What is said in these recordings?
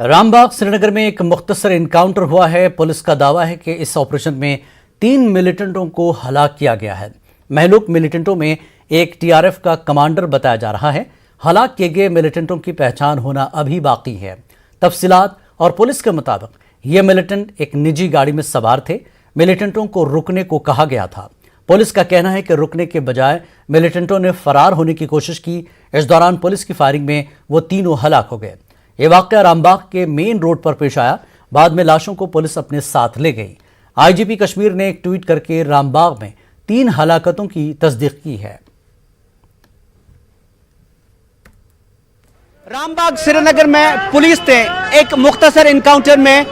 रामबाग श्रीनगर में एक मुख्तसर इनकाउंटर हुआ है। पुलिस का दावा है कि इस ऑपरेशन में 3 मिलिटेंटों को हलाक किया गया है। महलूक मिलिटेंटों में एक टीआरएफ का कमांडर बताया जा रहा है। हलाक किए गए मिलिटेंटों की पहचान होना अभी बाकी है। तफसीलात और पुलिस के मुताबिक ये मिलिटेंट एक निजी गाड़ी में सवार थे। मिलिटेंटों को रुकने को कहा गया था। पुलिस का कहना है कि रुकने के बजाय मिलिटेंटों ने फरार होने की कोशिश की। इस दौरान पुलिस की फायरिंग में वो तीनों हलाक हो गए। ये वाकया रामबाग के मेन रोड पर पेश आया। बाद में लाशों को पुलिस अपने साथ ले गई। आईजीपी कश्मीर ने एक ट्वीट करके रामबाग में 3 हलाकतों की तस्दीक की है। रामबाग श्रीनगर में पुलिस ने एक मुख्तसर इनकाउंटर में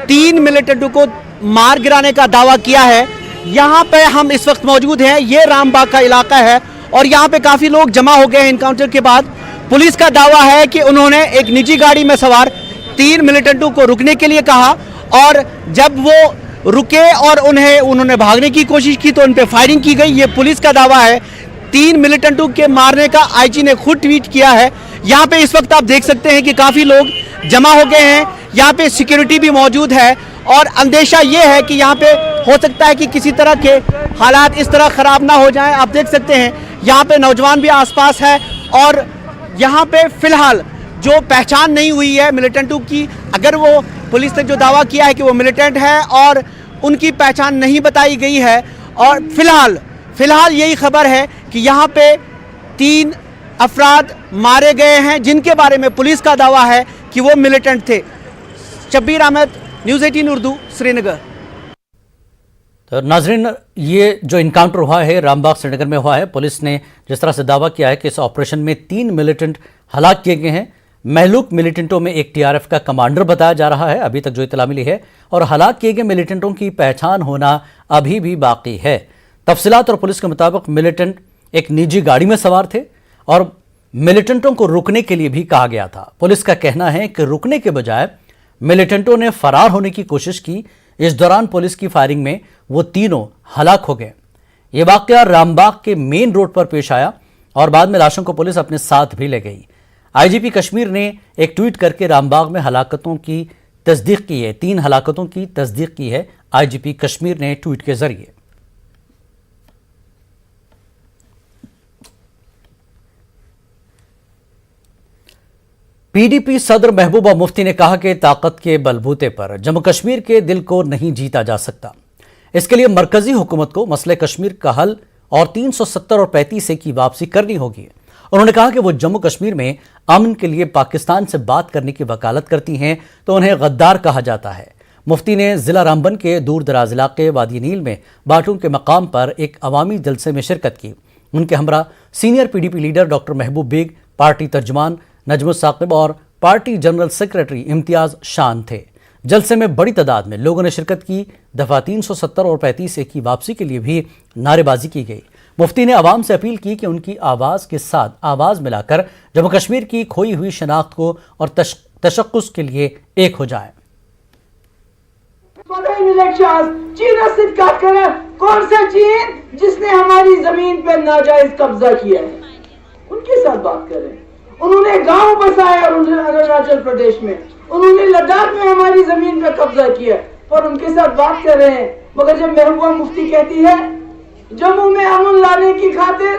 3 मिलिटेंटों को मार गिराने का दावा किया है। यहाँ पे हम इस वक्त मौजूद हैं। ये रामबाग का इलाका है और यहाँ पे काफ़ी लोग जमा हो गए हैं इनकाउंटर के बाद। पुलिस का दावा है कि उन्होंने एक निजी गाड़ी में सवार 3 मिलिटेंटों को रुकने के लिए कहा और जब वो रुके और उन्होंने भागने की कोशिश की तो उन पे फायरिंग की गई। ये पुलिस का दावा है। 3 मिलिटेंटों के मारने का आईजी ने खुद ट्वीट किया है। यहाँ पे इस वक्त आप देख सकते हैं कि काफ़ी लोग जमा हो गए हैं। यहाँ पे सिक्योरिटी भी मौजूद है और अंदेशा ये है कि यहाँ पे हो सकता है कि किसी तरह के हालात इस तरह ख़राब ना हो जाएं। आप देख सकते हैं यहाँ पे नौजवान भी आसपास है और यहाँ पे फिलहाल जो पहचान नहीं हुई है मिलिटेंटों की, अगर वो पुलिस ने जो दावा किया है कि वो मिलिटेंट है और उनकी पहचान नहीं बताई गई है और फिलहाल यही खबर है कि यहाँ पे 3 अफराद मारे गए हैं जिनके बारे में पुलिस का दावा है कि वो मिलिटेंट थे। शब्बीर अहमद, न्यूज़ 18 उर्दू, श्रीनगर। तो नाजरीन, ये जो इनकाउंटर हुआ है रामबाग श्रीनगर में हुआ है। पुलिस ने जिस तरह से दावा किया है कि इस ऑपरेशन में 3 मिलिटेंट हलाक किए गए हैं। महलूक मिलिटेंटों में एक टीआरएफ का कमांडर बताया जा रहा है, अभी तक जो इतला मिली है, और हलाक किए गए मिलिटेंटों की पहचान होना अभी भी बाकी है। तफसीलात और पुलिस के मुताबिक मिलिटेंट एक निजी गाड़ी में सवार थे और मिलिटेंटों को रुकने के लिए भी कहा गया था। पुलिस का कहना है कि रुकने के बजाय मिलिटेंटों ने फरार होने की कोशिश की। इस दौरान पुलिस की फायरिंग में वो तीनों हलाक हो गए। ये वाकया रामबाग के मेन रोड पर पेश आया और बाद में लाशों को पुलिस अपने साथ भी ले गई। आईजीपी कश्मीर ने एक ट्वीट करके रामबाग में हलाकतों की तस्दीक की है। 3 हलाकतों की तस्दीक की है आईजीपी कश्मीर ने ट्वीट के जरिए। पीडीपी सदर महबूबा मुफ्ती ने कहा कि ताकत के बलबूते पर जम्मू कश्मीर के दिल को नहीं जीता जा सकता। इसके लिए मरकजी हुकूमत को मसले कश्मीर का हल और 370 और 35A की वापसी करनी होगी। उन्होंने कहा कि वो जम्मू कश्मीर में अमन के लिए पाकिस्तान से बात करने की वकालत करती हैं तो उन्हें गद्दार कहा जाता है। मुफ्ती ने जिला रामबन के दूर दराज इलाके वादी नील में बाटूं के मकाम पर एक अवामी जलसे में शिरकत की। उनके हमरा सीनियर पीडीपी लीडर डॉक्टर महबूब बेग, पार्टी तर्जुमान नजमुस साकिब और पार्टी जनरल सेक्रेटरी इम्तियाज शान थे। जलसे में बड़ी तादाद में लोगों ने शिरकत की। दफा 370 और 35A की वापसी के लिए भी नारेबाजी की गई। मुफ्ती ने आवाम से अपील की कि उनकी आवाज़ के साथ आवाज़ मिलाकर जम्मू कश्मीर की खोई हुई शनाख्त को और तशक्कुस के लिए एक हो जाए। कौन सा चीन जिसने हमारी जमीन पर नाजायज कब्जा किया है, उनके साथ बात करें। उन्होंने गांव बसाए अरुणाचल प्रदेश में, उन्होंने लद्दाख में हमारी जमीन पर कब्जा किया और उनके साथ बात कर रहे हैं। मगर जब महबूबा मुफ्ती कहती है जम्मू में अमन लाने की खातिर,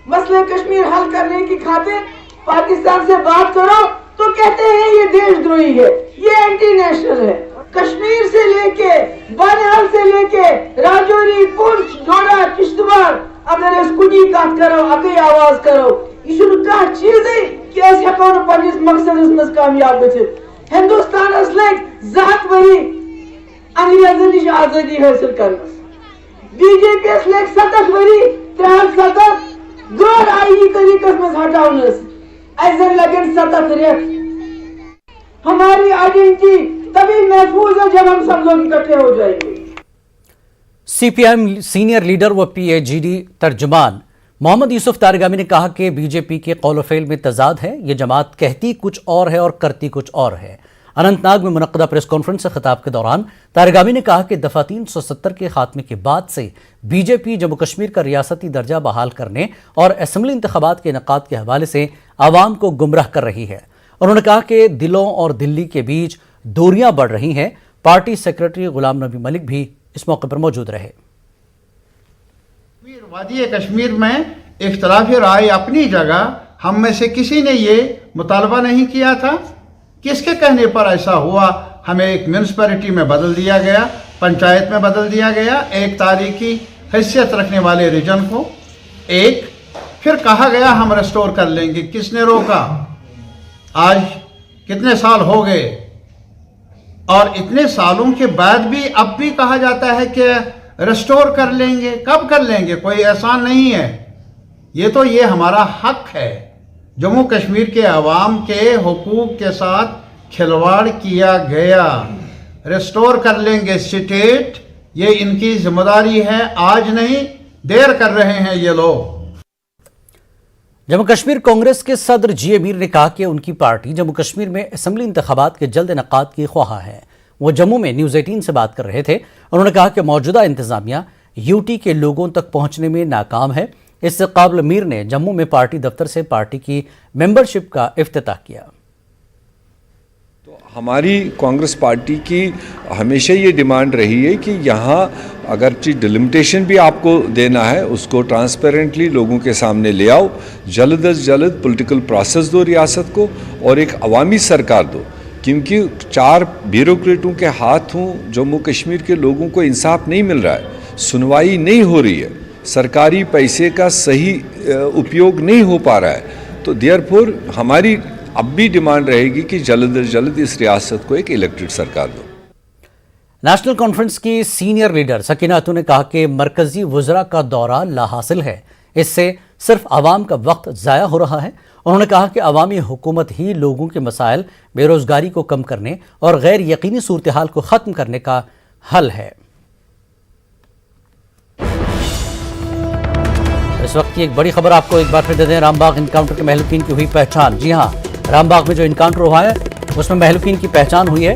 मसले कश्मीर हल करने की खातिर पाकिस्तान से बात करो, तो कहते हैं ये देशद्रोही है, ये एंटी नेशनल है। कश्मीर से लेके बानिहाल से लेके राजौरी, पुंछ, डोडा, किश्तवाड़, अगर इसको कत करो, अगर आवाज करो, यह चीज कि पन्निस मकसदस मज कामयाब गथित। हिंदुस्तानस लग 2 वरी अंग्रेजन नश आजादी हासिल करनस। बीजेपी लग 7 वरी 370 गैर आईनी तरीकस मज हटावनस। अजन लगन 7 रेत। हमारी आइडेंटिटी तभी महफूज है जब हम सब लोग इकट्ठे हो जाएंगे। सीपीएम सीनियर लीडर व पीएजीडी तर्जुमान मोहम्मद यूसुफ तारगामी ने कहा कि बीजेपी के कौल फेल में तजाद है। ये जमात कहती कुछ और है और करती कुछ और है। अनंतनाग में मुनक्कदा प्रेस कॉन्फ्रेंस से खिताब के दौरान तारगामी ने कहा कि दफा 370 के खात्मे के बाद से बीजेपी जम्मू कश्मीर का रियासती दर्जा बहाल करने और असम्बली इंतखाबात के इनेकाद के हवाले से आवाम को गुमराह कर रही है। انہوں نے کہا کہ دلوں اور دلی کے بیچ دوریاں بڑھ رہی ہیں۔ پارٹی سیکرٹری غلام نبی ملک بھی اس موقع پر موجود رہے۔ وادی کشمیر میں اختلاف رائے اپنی جگہ، ہم میں سے کسی نے یہ مطالبہ نہیں کیا تھا۔ کس کے کہنے پر ایسا ہوا؟ ہمیں ایک میونسپلٹی میں بدل دیا گیا، پنچایت میں بدل دیا گیا، ایک تاریخی حیثیت رکھنے والے ریجن کو پھر کہا گیا ہم ریسٹور کر لیں گے۔ کس نے روکا؟ آج کتنے سال ہو گئے اور اتنے سالوں کے بعد بھی اب بھی کہا جاتا ہے کہ ریسٹور کر لیں گے۔ کب کر لیں گے؟ کوئی احسان نہیں ہے، یہ ہمارا حق ہے۔ جموں کشمیر کے عوام کے حقوق کے ساتھ کھلواڑ کیا گیا۔ ریسٹور کر لیں گے اسٹیٹ، یہ ان کی ذمہ داری ہے، آج نہیں، دیر کر رہے ہیں یہ لوگ۔ جموں کشمیر کانگریس کے صدر جی امیر نے کہا کہ ان کی پارٹی جموں کشمیر میں اسمبلی انتخابات کے جلد انعقاد کی خواہاں ہے۔ وہ جموں میں نیوز 18 سے بات کر رہے تھے۔ انہوں نے کہا کہ موجودہ انتظامیہ یوٹی کے لوگوں تک پہنچنے میں ناکام ہے۔ اس سے قبل میر نے جموں میں پارٹی دفتر سے پارٹی کی ممبرشپ کا افتتاح کیا۔ تو ہماری کانگریس پارٹی کی ہمیشہ یہ ڈیمانڈ رہی ہے کہ یہاں اگرچہ ڈیلیمیٹیشن بھی آپ کو دینا ہے، اس کو ٹرانسپیرنٹلی لوگوں کے سامنے لے آؤ، جلد از جلد پولیٹیکل پروسیس دو ریاست کو اور ایک عوامی سرکار دو، کیونکہ 4 بیوروکریٹوں کے ہاتھوں جموں کشمیر کے لوگوں کو انصاف نہیں مل رہا ہے، سنوائی نہیں ہو رہی ہے، سرکاری پیسے کا صحیح اپیوگ نہیں ہو پا رہا ہے۔ تو دیئر فور ہماری اب بھی ڈیمانڈ رہے گی کہ جلد از جلد اس ریاست کو ایک الیکٹڈ سرکار دو۔ نیشنل کانفرنس کی سینئر لیڈر سکینہ خاتون نے کہا کہ مرکزی وزراء کا دورہ لا حاصل ہے، اس سے صرف عوام کا وقت ضائع ہو رہا ہے۔ انہوں نے کہا کہ عوامی حکومت ہی لوگوں کے مسائل، بے روزگاری کو کم کرنے اور غیر یقینی صورتحال کو ختم کرنے کا حل ہے۔ اس وقت کی ایک بڑی خبر آپ کو ایک بار پھر دے دیں۔ رام باغ انکاؤنٹر کے مہلوکین کی ہوئی پہچان۔ جی ہاں، رام باغ میں جو انکاؤنٹر ہوا ہے اس میں مہلوکین کی پہچان ہوئی ہے۔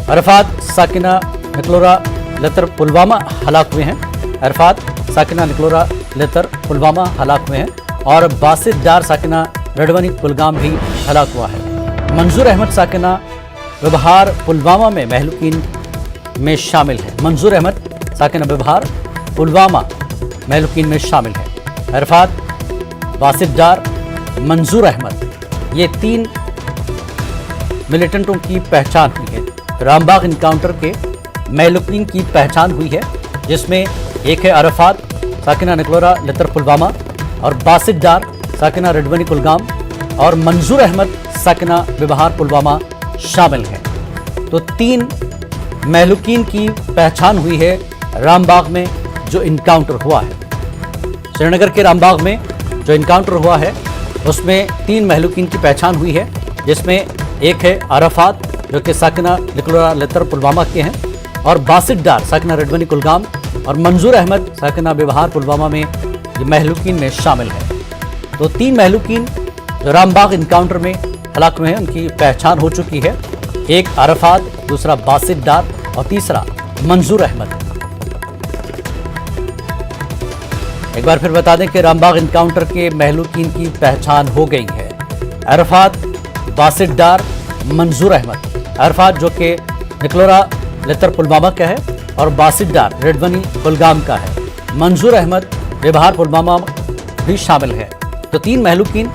عرفات ساکنہ نکلورا لتر پلوامہ ہلاک ہوئے ہیں۔ عرفات ساکنہ نکلورا لتر پلوامہ ہلاک ہوئے ہیں اور باسط ڈار ساکنہ رڈونی کلگام بھی ہلاک ہوا ہے۔ منظور احمد ساکنہ ببہار پلوامہ میں مہلوکین میں شامل ہے۔ منظور احمد ساکنہ ببہار پلوامہ مہلوکین میں شامل ہے۔ عرفات، باسط ڈار، منظور احمد، یہ 3 ملیٹنٹوں کی پہچان ہوئی ہے۔ رام باغ انکاؤنٹر کے مہلوکین کی پہچان ہوئی ہے، جس میں ایک ہے عرفات ساکنہ نکلورا لتر پلوامہ اور باسط ڈار ساکنہ رڈونی کلگام اور منظور احمد ساکنہ ببہار پلوامہ شامل ہیں۔ تو 3 مہلوکین کی پہچان ہوئی ہے رام باغ میں جو انکاؤنٹر ہوا ہے۔ سری نگر کے رام باغ میں جو انکاؤنٹر ہوا ہے اس میں 3 مہلوکین کی پہچان ہوئی ہے، جس میں ایک ہے عرفات جو کہ ساکنہ نکلورا لتر پلوامہ کے ہیں اور باسط ڈار ساکنہ رڈونی کلگام اور منظور احمد ساکنہ ببہار پلوامہ میں یہ مہلوکین میں شامل ہے۔ تو 3 مہلوکین جو رام باغ انکاؤنٹر میں ہلاک ہوئے ہیں ان کی پہچان ہو چکی ہے، ایک عرفات، دوسرا باسط ڈار اور تیسرا منظور احمد۔ ایک بار پھر بتا دیں کہ رام باغ انکاؤنٹر کے مہلوکین کی پہچان ہو گئی ہے۔ عرفات، باسط ڈار، منظور احمد۔ عرفات جو کہ نکلورا لتر پلوامہ کا ہے اور باسط ڈار رڈونی کلگام کا ہے۔ منظور احمد ببہار پلوامہ بھی شامل ہے۔ تو 3 مہلوکین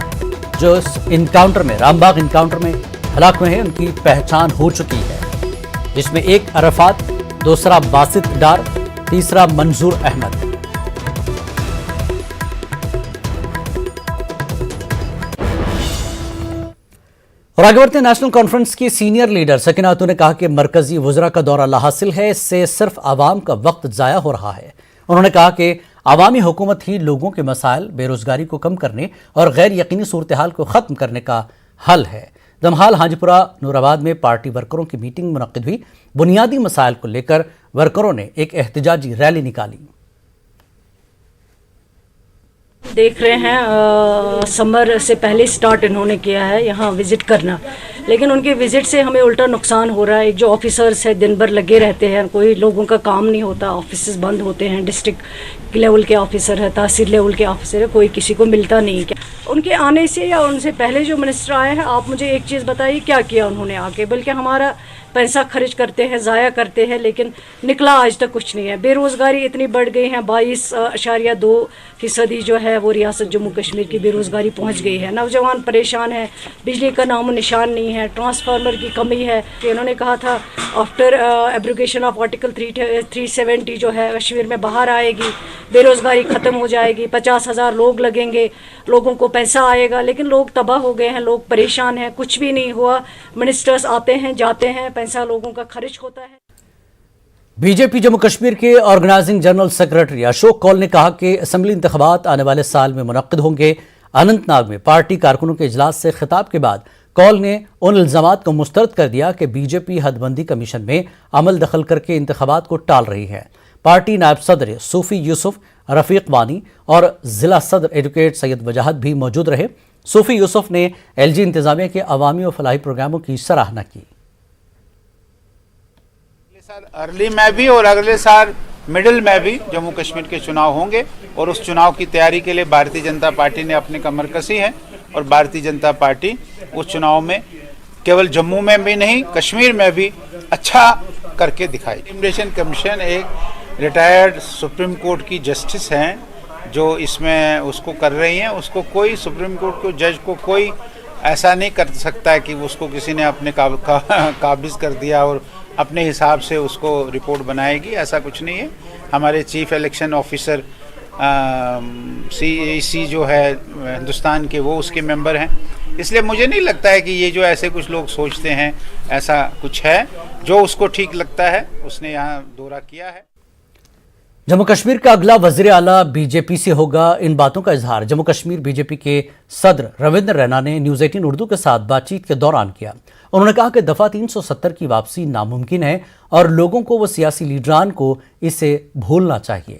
جو اس انکاؤنٹر میں، رام باغ انکاؤنٹر میں ہلاک ہوئے ہیں ان کی پہچان ہو چکی ہے، جس میں ایک عرفات، دوسرا باسط ڈار، تیسرا منظور احمد۔ اور آگے بڑھتے ہیں۔ نیشنل کانفرنس کی سینئر لیڈر سکینہ خاتون نے کہا کہ مرکزی وزراء کا دورہ لا حاصل ہے، اس سے صرف عوام کا وقت ضائع ہو رہا ہے۔ انہوں نے کہا کہ عوامی حکومت ہی لوگوں کے مسائل، بے روزگاری کو کم کرنے اور غیر یقینی صورتحال کو ختم کرنے کا حل ہے۔ دمحال ہانجی پورہ نور آباد میں پارٹی ورکروں کی میٹنگ منعقد ہوئی۔ بنیادی مسائل کو لے کر ورکروں نے ایک احتجاجی ریلی نکالی۔ دیکھ رہے ہیں سمر سے پہلے سٹارٹ انہوں نے کیا ہے یہاں وزٹ کرنا، لیکن ان کے وزٹ سے ہمیں الٹا نقصان ہو رہا ہے. ایک جو آفیسرس ہے دن بھر لگے رہتے ہیں, کوئی لوگوں کا کام نہیں ہوتا, آفیسز بند ہوتے ہیں, ڈسٹرکٹ لیول کے آفیسر ہے, تحصیل لیول کے آفیسر ہے, کوئی کسی کو ملتا نہیں. کیا ان کے آنے سے یا ان سے پہلے جو منسٹر آئے ہیں, آپ مجھے ایک چیز بتائیے کیا کیا انہوں نے آ کے؟ بلکہ ہمارا پیسہ خرچ کرتے ہیں, ضائع کرتے ہیں, لیکن نکلا آج تک کچھ نہیں ہے. بے روزگاری اتنی بڑھ گئی ہے, 22.2% جو ہے وہ ریاست جموں کشمیر کی بے روزگاری پہنچ گئی ہے. نوجوان پریشان ہیں, بجلی کا نام و نشان نہیں ہے, ٹرانسفارمر کی کمی ہے. کہ انہوں نے کہا تھا آفٹر ایبروگیشن آف آرٹیکل 370 جو ہے کشمیر میں باہر آئے گی, بے روزگاری ختم ہو جائے گی, 50,000 لوگ لگیں گے, لوگوں کو پیسہ آئے گا. لیکن لوگ تباہ ہو گئے ہیں, لوگ پریشان ہیں, کچھ بھی نہیں ہوا. منسٹرز آتے ہیں جاتے ہیں, پیسہ لوگوں کا خرچ ہوتا ہے. بی جے پی جموں کشمیر کے آرگنائزنگ جنرل سیکرٹری اشوک کول نے کہا کہ اسمبلی انتخابات آنے والے سال میں منعقد ہوں گے. اننت ناگ میں پارٹی کارکنوں کے اجلاس سے خطاب کے بعد کول نے ان الزامات کو مسترد کر دیا کہ بی جے پی حد بندی کمیشن میں عمل دخل کر کے انتخابات کو ٹال رہی ہے. پارٹی نائب صدر صوفی یوسف, رفیق وانی اور ضلع صدر ایڈوکیٹ سید وجاہت بھی موجود رہے. صوفی یوسف نے ایل جی انتظامیہ کے عوامی و فلاحی پروگراموں کی سراہنا کی. ارلی میں بھی اور اگلے سال مڈل میں بھی جموں کشمیر کے چناؤ ہوں گے, اور اس چناؤ کی تیاری کے لیے بھارتی جنتا پارٹی نے اپنی کمر کسی ہے, اور بھارتی جنتا پارٹی اس چناؤ میں کیول جموں میں بھی نہیں کشمیر میں بھی اچھا کر کے دکھائی. الیکشن کمیشن ایک ریٹائرڈ سپریم کورٹ کی جسٹس ہیں جو اس میں اس کو کر رہی ہیں. اس کو کوئی سپریم کورٹ کو جج کو کوئی ایسا نہیں کر سکتا ہے کہ اس کو کسی نے اپنے قابض کر دیا اور اپنے حساب سے اس کو رپورٹ بنائے گی. ایسا کچھ نہیں ہے. ہمارے چیف الیکشن آفیسر سی جو ہے ہندوستان کے, وہ اس کے ممبر ہیں. اس لیے مجھے نہیں لگتا ہے کہ یہ جو ایسے کچھ لوگ سوچتے ہیں ایسا کچھ ہے. جو اس کو ٹھیک لگتا ہے اس نے یہاں دورہ کیا ہے. جموں کشمیر کا اگلا وزیر اعلیٰ بی جے پی سے ہوگا. ان باتوں کا اظہار جموں کشمیر بی جے پی کے صدر رویندر رینا نے نیوز 18 اردو کے ساتھ بات چیت کے دوران کیا. انہوں نے کہا کہ دفعہ 370 کی واپسی ناممکن ہے اور لوگوں کو وہ سیاسی لیڈران کو اسے بھولنا چاہیے.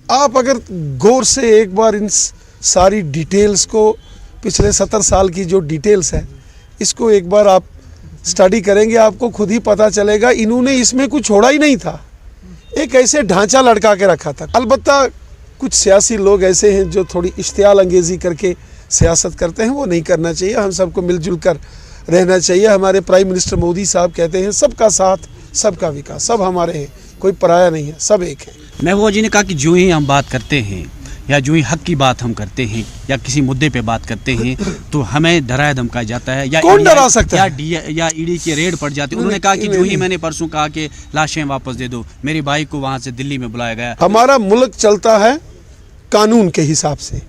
آپ اگر غور سے ایک بار ان ساری ڈیٹیلز کو, پچھلے 70 سال کی جو ڈیٹیلز ہیں, اس کو ایک بار آپ سٹڈی کریں گے, آپ کو خود ہی پتہ چلے گا انہوں نے اس میں کچھ چھوڑا ہی نہیں تھا. ایک ایسے ڈھانچہ لڑکا کے رکھا تھا. البتہ کچھ سیاسی لوگ ایسے ہیں جو تھوڑی اشتعال انگیزی کر کے سیاست کرتے ہیں, وہ نہیں کرنا چاہیے. ہم سب کو مل جل کر رہنا چاہیے. ہمارے پرائم منسٹر مودی صاحب کہتے ہیں سب کا ساتھ سب کا وکاس, سب ہمارے ہیں, کوئی پرایا نہیں ہے, سب ایک ہے. محبوبہ جی نے کہا کہ جو ہی ہم بات کرتے ہیں یا جو ہی حق کی بات ہم کرتے ہیں یا کسی مدعے پہ بات کرتے ہیں تو ہمیں ڈرایا دھمکایا جاتا ہے, یا کون ڈرا سکتا ہے, یا ای ڈی کی ریڈ پڑ جاتی ہے. انہوں نے کہا کہ جو ہی میں نے پرسوں کہا کہ لاشیں واپس دے دو, میری بھائی کو وہاں سے دلی میں بلایا گیا. ہمارا ملک چلتا ہے قانون کے حساب سے.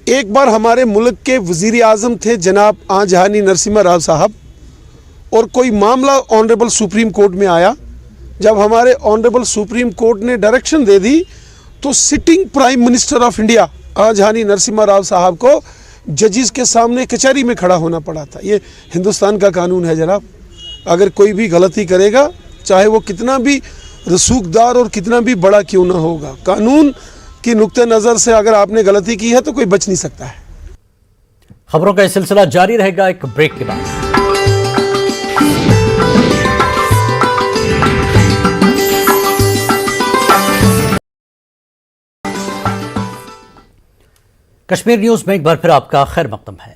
ایک بار ہمارے ملک کے وزیر اعظم تھے جناب آنجہانی نرسمہا راؤ صاحب, اور کوئی معاملہ آنریبل سپریم کورٹ میں آیا. جب ہمارے آنریبل سپریم کورٹ نے ڈائریکشن دے دی تو sitting prime minister of India آنجہانی نرسمہا راؤ صاحب کو ججز کے سامنے کچہری میں کھڑا ہونا پڑا تھا. یہ ہندوستان کا قانون ہے جناب. اگر کوئی بھی غلطی کرے گا, چاہے وہ کتنا بھی رسوخدار اور کتنا بھی بڑا کیوں نہ ہوگا, قانون کی نقطہ نظر سے اگر آپ نے غلطی کی ہے تو کوئی بچ نہیں سکتا ہے. خبروں کا یہ سلسلہ جاری رہے گا ایک بریک کے بعد. کشمیر نیوز میں ایک بار پھر آپ کا خیر مقدم ہے.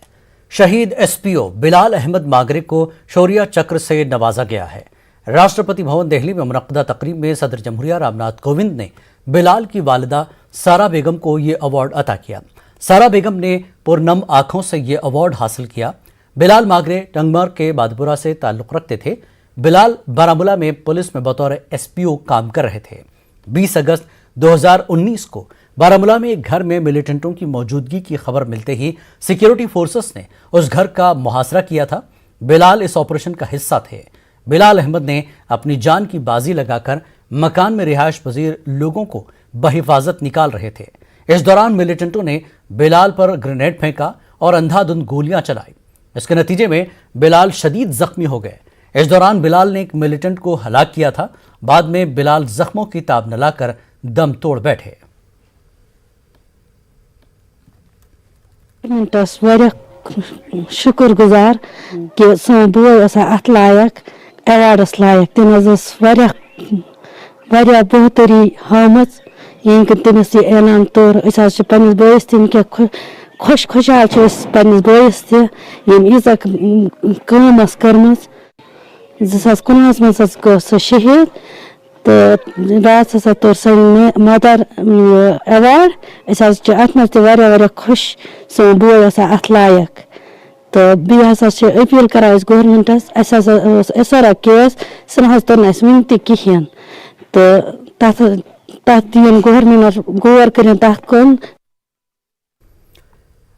شہید ایس پی او بلال احمد ماگرے کو شوریہ چکر سے نوازا گیا ہے. راشٹرپتی بھون دہلی میں منعقدہ تقریب میں صدر جمہوریہ رام ناتھ کووند نے بلال کی والدہ سارا بیگم کو یہ ایوارڈ عطا کیا. سارا بیگم نے پرنم آنکھوں سے یہ ایوارڈ حاصل کیا. بلال ماگرے ٹنگمر کے بادپورہ سے تعلق رکھتے تھے. بلال بارامولہ میں پولیس میں بطور ایس پی او کام کر رہے تھے. 20 اگست 2019 کو بارامولہ میں ایک گھر میں ملیٹنٹوں کی موجودگی کی خبر ملتے ہی سیکیورٹی فورسز نے اس گھر کا محاصرہ کیا تھا. بلال اس آپریشن کا حصہ تھے. بلال احمد نے اپنی جان کی بازی لگا کر مکان میں رہائش پذیر لوگوں کو بحفاظت نکال رہے تھے. اس دوران ملیٹنٹوں نے بلال پر گرینیڈ پھینکا اور اندھا دھند گولیاں چلائی. اس کے نتیجے میں بلال شدید زخمی ہو گئے. اس دوران بلال نے ایک ملیٹنٹ کو ہلاک کیا تھا. بعد میں بلال زخموں کی تاب نہ لا کر دم توڑ بیٹھے. शुक्र गुजार कि सोन बोय अत लायक एवार्डस लायक तम बेहतरी हामत ये तमिस यह ऐलान तौर पन्निस बोयस तम क्या खुशहाल पन्निस बोयस तम ईजा कम कर्म 2019 मज गो सह शहीद तो रात हसा तौर सन मदर एवार्ड अत मज खुश सोन बोय अत लायक तो बी हसा अपील करा गवर्नमेंटस एसआर केस सह तोर वन तहन तो तथ दिन गवर्नमेंट गौर कर तथ कुन।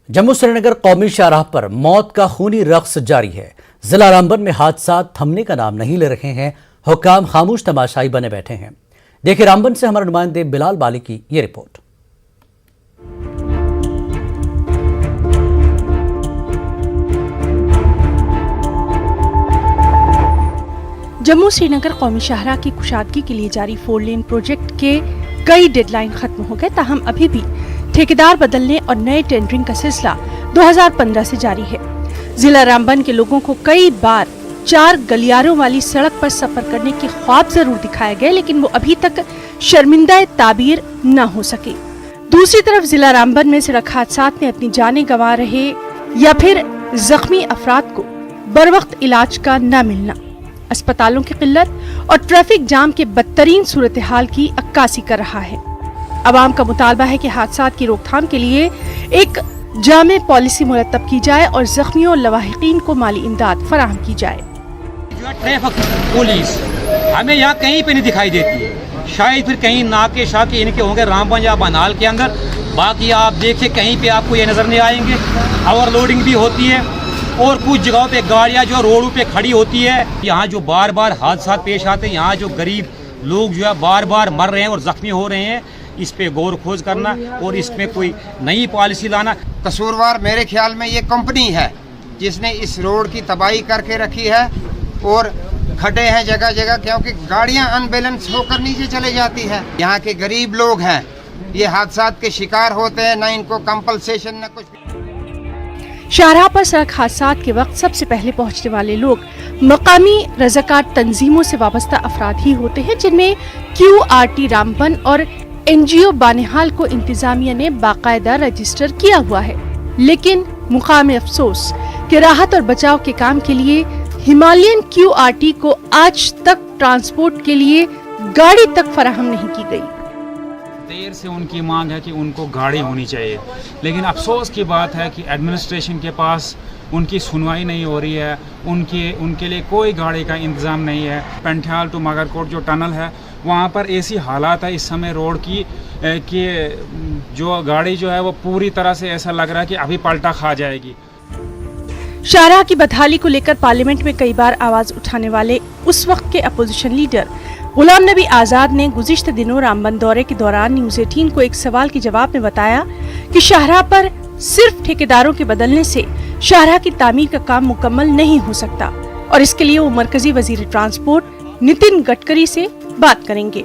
जम्मू श्रीनगर कौमी शाहराह पर मौत का खूनी रक्स जारी है। जिला रामबन में हादसा थमने का नाम नहीं ले रहे हैं। हुक्काम खामोश तमाशाई बने बैठे हैं। देखिए रामबन से हमारे नुमाइंदे बिलाल बाली की ये रिपोर्ट। जम्मू श्रीनगर कौमी शाहराह की कुशादगी के लिए जारी 4 लेन प्रोजेक्ट के कई डेडलाइन खत्म हो गए, ताहम अभी भी ठेकेदार बदलने और नए टेंडरिंग का सिलसिला 2015 से जारी है। जिला रामबन के लोगों को कई बार 4 गलियारों वाली सड़क पर सफर करने के ख्वाब जरूर दिखाए गए, लेकिन वो अभी तक शर्मिंदा ताबीर न हो सके। दूसरी तरफ जिला रामबन में सड़क हादसात में अपनी जानें गंवा रहे या फिर जख्मी अफराद को बरवक्त इलाज का न मिलना, अस्पतालों की किल्लत और ट्रैफिक जाम के बदतरीन सूरत हाल की अक्कासी कर रहा है। अवाम का मुतालबा है कि हादसात की रोकथाम के लिए एक जामे पॉलिसी मुरतब की जाए और जख्मियों और लवाहिकीन को माली इमदाद फराहम की जाए। ट्रैफिक पुलिस हमें यहाँ कहीं पे नहीं दिखाई देती है, शायद फिर कहीं नाके शाके इनके होंगे रामबन या बनाल के अंदर, बाकी आप देखिए कहीं पे आपको ये नज़र नहीं आएंगे। ओवरलोडिंग भी होती है और कुछ जगहों पे गाड़ियाँ जो रोडों पे खड़ी होती है। यहाँ जो बार बार हादसा पेश आते हैं, यहाँ जो गरीब लोग जो है बार बार मर रहे हैं और जख्मी हो रहे हैं, इस पे गौर खोज करना और इसमें कोई नई पॉलिसी लाना। कसूरवार मेरे ख्याल में ये कंपनी है जिसने इस रोड की तबाही करके रखी है और खड्डे हैं जगह जगह, क्योंकि गाड़ियां अनबैलेंस होकर नीचे चले जाती है। यहाँ के गरीब लोग हैं ये हादसात के शिकार होते हैं, न इनको कंपलसेशन न कुछ। शाहराह पर सड़क हादसात के वक्त सबसे पहले पहुंचने वाले लोग मकामी रज़ाकार तंजीमों से वाबस्ता अफराद ही होते हैं, जिनमें QRT रामबन और NGO बानिहाल को इंतजामिया ने बाकायदा रजिस्टर किया हुआ है। लेकिन मुकाम अफसोस कि राहत और बचाव के काम के लिए हिमालयन QRT को आज तक ट्रांसपोर्ट के लिए गाड़ी तक फराहम नहीं की गई। देर से उनकी मांग है कि उनको गाड़ी होनी चाहिए, लेकिन अफसोस की बात है कि एडमिनिस्ट्रेशन के पास उनकी सुनवाई नहीं हो रही है, उनके लिए कोई गाड़ी का इंतज़ाम नहीं है। पंठियाल टू मगरकोट जो टनल है वहाँ पर ऐसी हालात है इस समय रोड की कि जो गाड़ी जो है वो पूरी तरह से ऐसा लग रहा है कि अभी पलटा खा जाएगी। शाहराह की बदहाली को लेकर पार्लियामेंट में कई बार आवाज उठाने वाले उस वक्त के अपोजिशन लीडर गुलाम नबी आज़ाद ने गुज़िश्ता दिनों रामबन दौरे के दौरान न्यूज़ 18 को एक सवाल के जवाब में बताया कि शाहराह पर सिर्फ ठेकेदारों के बदलने से शाहराह की तामीर का काम मुकम्मल नहीं हो सकता और इसके लिए वो मरकजी वजीर ट्रांसपोर्ट नितिन गडकरी से बात करेंगे।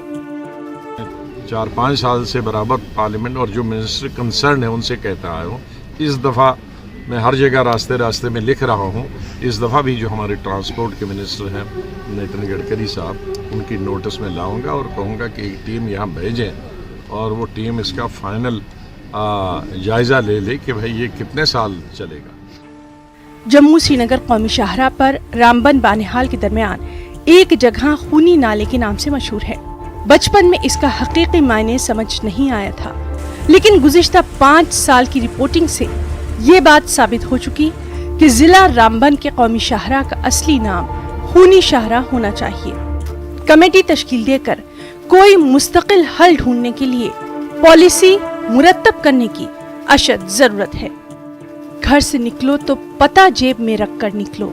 4-5 साल से बराबर पार्लियामेंट और जो मिनिस्टर कंसर्न है उनसे कहता आया हूँ। इस दफ़ा मैं हर जगह रास्ते में लिख रहा हूँ। इस दफ़ा भी जो हमारे ट्रांसपोर्ट के मिनिस्टर हैं नितिन गडकरी साहब, उनकी नोटिस में लाऊंगा और कहूँगा कि एक टीम यहाँ भेजें और वो टीम इसका फाइनल जायज़ा ले कि भाई ये कितने साल चलेगा। जम्मू श्रीनगर कौमी शाहराह पर रामबन बानिहाल के दरमियान एक जगह खूनी नाले के नाम से मशहूर है। बचपन में इसका हकीकी मायने समझ नहीं आया था, लेकिन गुज़िश्ता 5 साल की रिपोर्टिंग से ये बात साबित हो चुकी कि जिला रामबन के कौमी शाहराह का असली नाम खूनी शाहराह होना चाहिए। कमेटी तश्कील देकर कोई मुस्तकिल हल ढूंढने के लिए पॉलिसी मुरतब करने की अशद जरूरत है। घर से निकलो तो पता जेब में रख कर निकलो,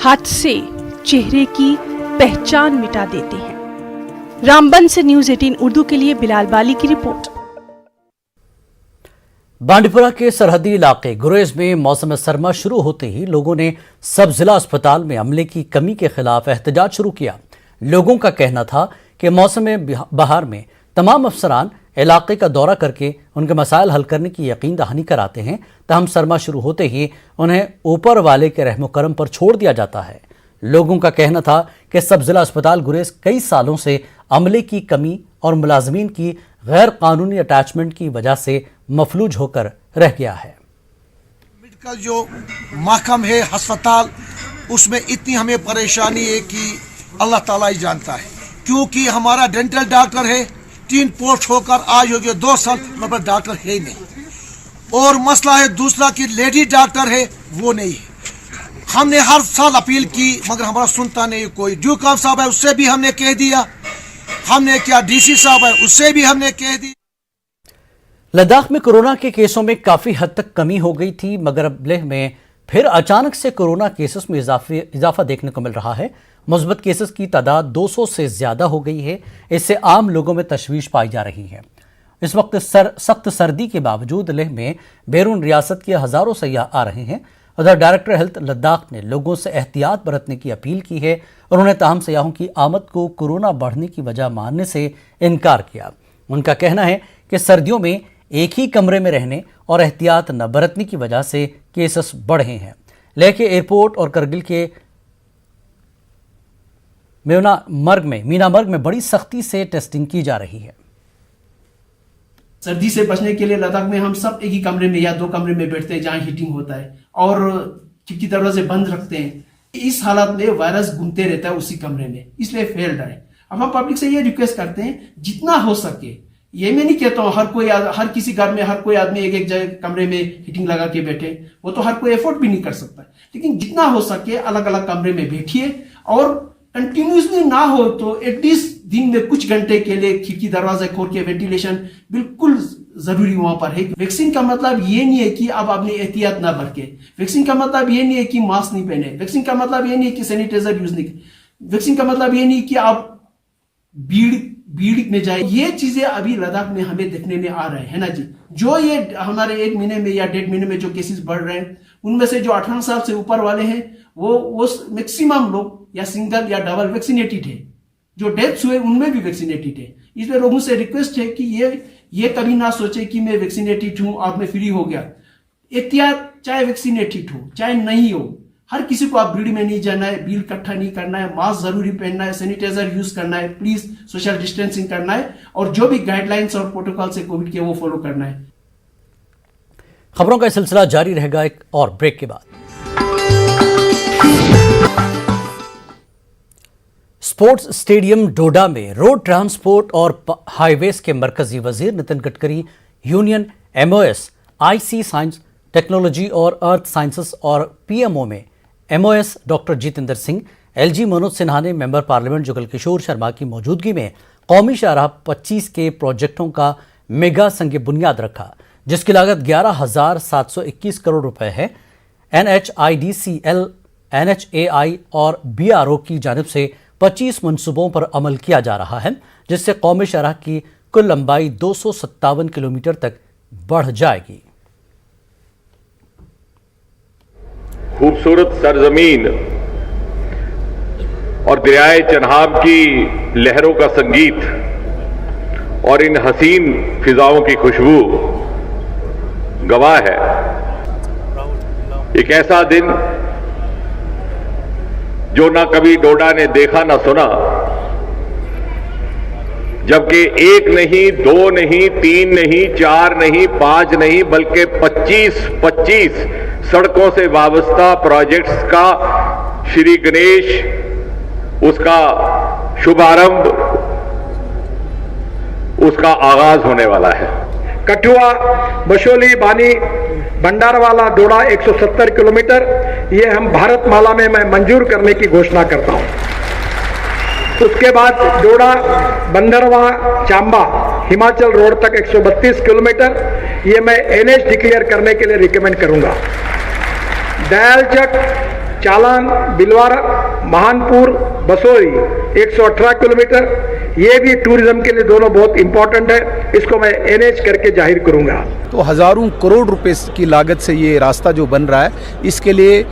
हादसे चेहरे की पहचान मिटा देते हैं। रामबन से न्यूज़ 18 उर्दू के लिए बिलाल बाली की रिपोर्ट। बांडीपुरा के सरहदी इलाके गुरेज में मौसम सरमा शुरू होते ही लोगों ने सब जिला अस्पताल में अमले की कमी के खिलाफ एहतजाज शुरू किया। लोगों का कहना था कि मौसम बहार में तमाम अफसरान इलाके का दौरा करके उनके मसाइल हल करने की यकीन दहानी कराते हैं। तहम सरमा शुरू होते ही उन्हें ऊपर वाले के रहमो करम पर छोड़ दिया जाता है। लोगों का कहना था कि सब जिला अस्पताल गुरेज कई सालों से अमले की कमी और मुलाजमीन की गैर कानूनी अटैचमेंट की वजह से मफलूज होकर रह गया है। मेडिकल जो महकम है अस्पताल, उसमें इतनी हमें परेशानी है कि अल्लाह ताला ही जानता है, क्योंकि हमारा डेंटल डॉक्टर है 3 पोस्ट होकर आज हो गए 2 साल, मतलब डॉक्टर है ही नहीं। और मसला है दूसरा कि लेडी डॉक्टर है वो नहीं है। हमने हर साल अपील की मगर हमारा सुनता नहीं कोई। ड्यूक साहब है उससे भी हमने कह दिया, हमने क्या डीसी साहब है उससे भी हमने कह दी। लद्दाख में कोरोना के केसों में काफी हद तक कमी हो गई थी, मगर अब लेह में फिर अचानक से कोरोना केसेस में इजाफा देखने को मिल रहा है। मुस्बत केसेस की तादाद 200 से ज्यादा हो गई है। इससे आम लोगों में तशवीश पाई जा रही है। इस वक्त सख्त सर्दी के बावजूद लेह में बैरून रियासत के हजारों सयाह आ रहे हैं। उधर डायरेक्टर हेल्थ लद्दाख ने लोगों से एहतियात बरतने की अपील की है। उन्होंने ताहम सयाहों की आमद को कोरोना बढ़ने की वजह मानने से इनकार किया। उनका कहना है कि सर्दियों में एक ही कमरे में रहने और एहतियात न बरतने की वजह से केसेस बढ़े हैं। लेह के एयरपोर्ट और करगिल के मीनामर्ग में बड़ी सख्ती से टेस्टिंग की जा रही है। सर्दी से बचने के लिए लद्दाख में हम सब एक ही कमरे में या 2 कमरे में बैठते हैं जहाँ हीटिंग होता है और खिड़की दरवाजे बंद रखते हैं। इस हालत में वायरस घूमते रहता है उसी कमरे में, इसलिए फैल रहा है। अब हम पब्लिक से ये रिक्वेस्ट करते हैं जितना हो सके, ये मैं नहीं कहता हूँ हर किसी घर में हर कोई आदमी एक जगह कमरे में हीटिंग लगा के बैठे, वो तो हर कोई एफोर्ड भी नहीं कर सकता, लेकिन जितना हो सके अलग अलग कमरे में बैठिए और कंटिन्यूसली ना हो तो एटलीस्ट दिन में कुछ घंटे के लिए खिड़की दरवाजा खोल के वेंटिलेशन बिल्कुल जरूरी वहां पर है। वैक्सीन का मतलब ये नहीं है कि आप अपनी एहतियात ना बरके, वैक्सीन का मतलब ये नहीं है कि मास्क नहीं पहने, वैक्सीन का मतलब ये नहीं है कि सैनिटाइजर यूज नहीं, वैक्सीन का मतलब ये नहीं कि आप भीड़ में जाए। ये चीजें अभी लद्दाख में हमें देखने में आ रहे हैं ना जी। जो ये हमारे 1 महीने में या 1.5 महीने में जो केसेस बढ़ रहे हैं, उनमें से जो 18 साल से ऊपर वाले हैं वो मैक्सिमम लोग या सिंगल या डबल वैक्सीनेटेड है। जो डेथ्स हुए उनमें भी वैक्सीनेटेड है। इसलिए लोगों से रिक्वेस्ट है कि ये कभी ना सोचे कि मैं वैक्सीनेटेड हूं और मैं फ्री हो गया। एहतियात चाहे वैक्सीनेटेड हो चाहे नहीं हो, हर किसी को आप भीड़ में नहीं जाना है, भीड़ इकट्ठा नहीं करना है, मास्क जरूरी पहनना है, सैनिटाइजर यूज करना है, प्लीज सोशल डिस्टेंसिंग करना है और जो भी गाइडलाइंस और प्रोटोकॉल से कोविड के वो फॉलो करना है। खबरों का सिलसिला जारी रहेगा एक और ब्रेक के बाद। स्पोर्ट्स स्टेडियम डोडा में रोड ट्रांसपोर्ट और हाईवेज के मरकजी वजीर Nitin Gadkari, union MOS, IC science technology और अर्थ साइंसेस और PMO में MOS doctor Jitendra Singh, LG Manoj Sinha ने मेंबर पार्लियामेंट जुगल किशोर शर्मा की मौजूदगी में कौमी शाहराह 25 के प्रोजेक्टों का मेगा संग बुनियाद रखा, जिसकी लागत 11,721 करोड़ रुपए है। NHIDCL, NHAI और BRO की जानिब से 25 मंसूबों पर अमल किया जा रहा है, जिससे कौमी शाहराह की कुल लंबाई 257 किलोमीटर तक बढ़ जाएगी। खूबसूरत सरजमीन और दरियाए चन्हाब की लहरों का संगीत और इन हसीन फिजाओं की खुशबू गवाह है। एक ऐसा दिन जो ना कभी डोडा ने देखा ना सुना, जबकि 1 नहीं 2 नहीं 3 नहीं 4 नहीं 5 नहीं बल्कि 25 सड़कों से वाबस्ता प्रोजेक्ट्स का श्री गणेश उसका शुभारंभ, उसका आगाज होने वाला है। कठुआ, बशोली, बानी, भंडारवाला, डोडा 170 किलोमीटर ये हम भारत माला में मैं मंजूर करने की घोषणा करता हूं। उसके बाद डोडा, बंदरवा, चांबा, हिमाचल रोड तक 132 किलोमीटर ये मैं NH डिक्लेयर करने के लिए रिकमेंड करूंगा। दयालचक, चालान, बिलवारा, महानपुर, बसोरी 118 किलोमीटर یہ بھی ٹورزم کے لیے دونوں بہت امپورٹنٹ ہے، اس کو میں NH کر کے ظاہر کروں گا۔ تو ہزاروں کروڑ روپے کی لاگت سے یہ راستہ جو بن رہا ہے، اس کے لیے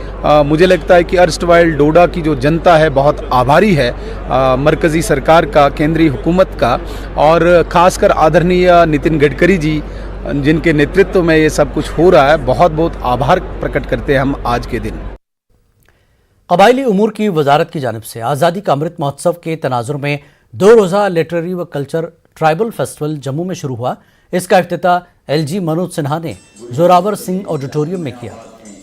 مجھے لگتا ہے کہ ارسٹوائل ڈوڈا کی جو جنتا ہے بہت آبھاری ہے مرکزی سرکار کا، کیندری حکومت کا، اور خاص کر آدرنیہ نتن گڈکری جی جن کے نیترتو میں یہ سب کچھ ہو رہا ہے، بہت بہت آبھار پرکٹ کرتے ہیں ہم آج کے دن۔ قبائلی امور کی وزارت کی جانب سے آزادی کا امرت مہوتسو کے تناظر میں 2 روزہ لٹریری و کلچر ٹرائبل فیسٹیول جموں میں شروع ہوا۔ اس کا افتتاح LG منوج سنہا نے زوراور سنگھ آڈیٹوریم میں کیا۔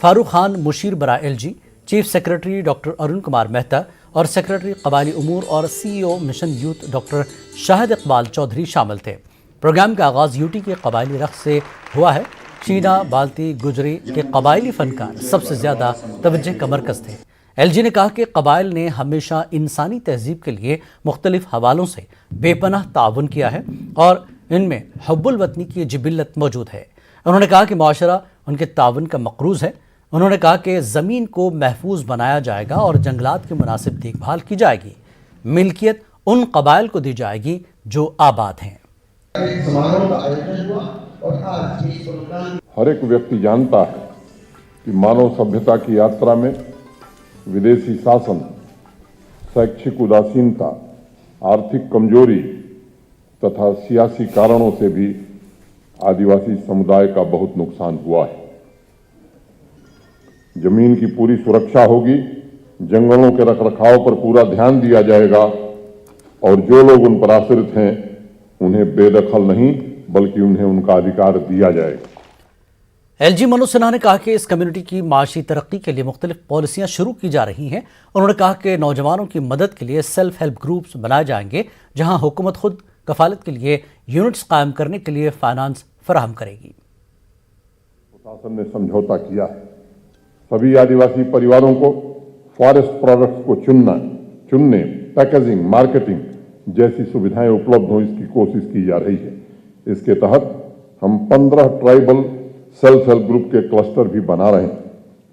فاروق خان مشیر برائے LG، chief secretary doctor Arun Kumar Mehta اور سیکرٹری قبائلی امور اور CEO mission youth doctor Shahid Iqbal Chaudhary شامل تھے۔ پروگرام کا آغاز یوٹی کے قبائلی رقص سے ہوا ہے۔ چینا، بالتی، گجری کے قبائلی فنکار سب سے زیادہ توجہ کا مرکز تھے۔ LG نے کہا کہ قبائل نے ہمیشہ انسانی تہذیب کے لیے مختلف حوالوں سے بے پناہ تعاون کیا ہے اور ان میں حب الوطنی کی جبلت موجود ہے۔ انہوں نے کہا کہ معاشرہ ان کے تعاون کا مقروض ہے۔ انہوں نے کہا کہ زمین کو محفوظ بنایا جائے گا اور جنگلات کی مناسب دیکھ بھال کی جائے گی۔ ملکیت ان قبائل کو دی جائے گی جو آباد ہیں۔ ہر ایک ویکتی جانتا ہے کہ مانو سभ्यता کی یاترا میں विदेशी शासन, शैक्षिक उदासीनता, आर्थिक कमजोरी तथा सियासी कारणों से भी आदिवासी समुदाय का बहुत नुकसान हुआ है। जमीन की पूरी सुरक्षा होगी, जंगलों के रखरखाव पर पूरा ध्यान दिया जाएगा और जो लोग उन पर आश्रित हैं उन्हें बेदखल नहीं बल्कि उन्हें उनका अधिकार दिया जाएगा। LG منوج سنہا نے کہا کہ اس کمیونٹی کی معاشی ترقی کے لیے مختلف پالیسیاں شروع کی جا رہی ہیں۔ انہوں نے کہا کہ نوجوانوں کی مدد کے لیے سیلف ہیلپ گروپس بنائے جائیں گے جہاں حکومت خود کفالت کے لیے یونٹس قائم کرنے کے لیے فائنانس فراہم کرے گی۔ शासन ने समझौता किया है। सभी आदिवासी परिवारों को फॉरेस्ट प्रोडक्ट्स को चुनने, पैकेजिंग, मार्केटिंग जैसी सुविधाएं उपलब्ध हों इसकी कोशिश की जा रही है। इसके तहत हम 15 ट्राइबल सेल्फ हेल्प ग्रुप के क्लस्टर भी बना रहे हैं,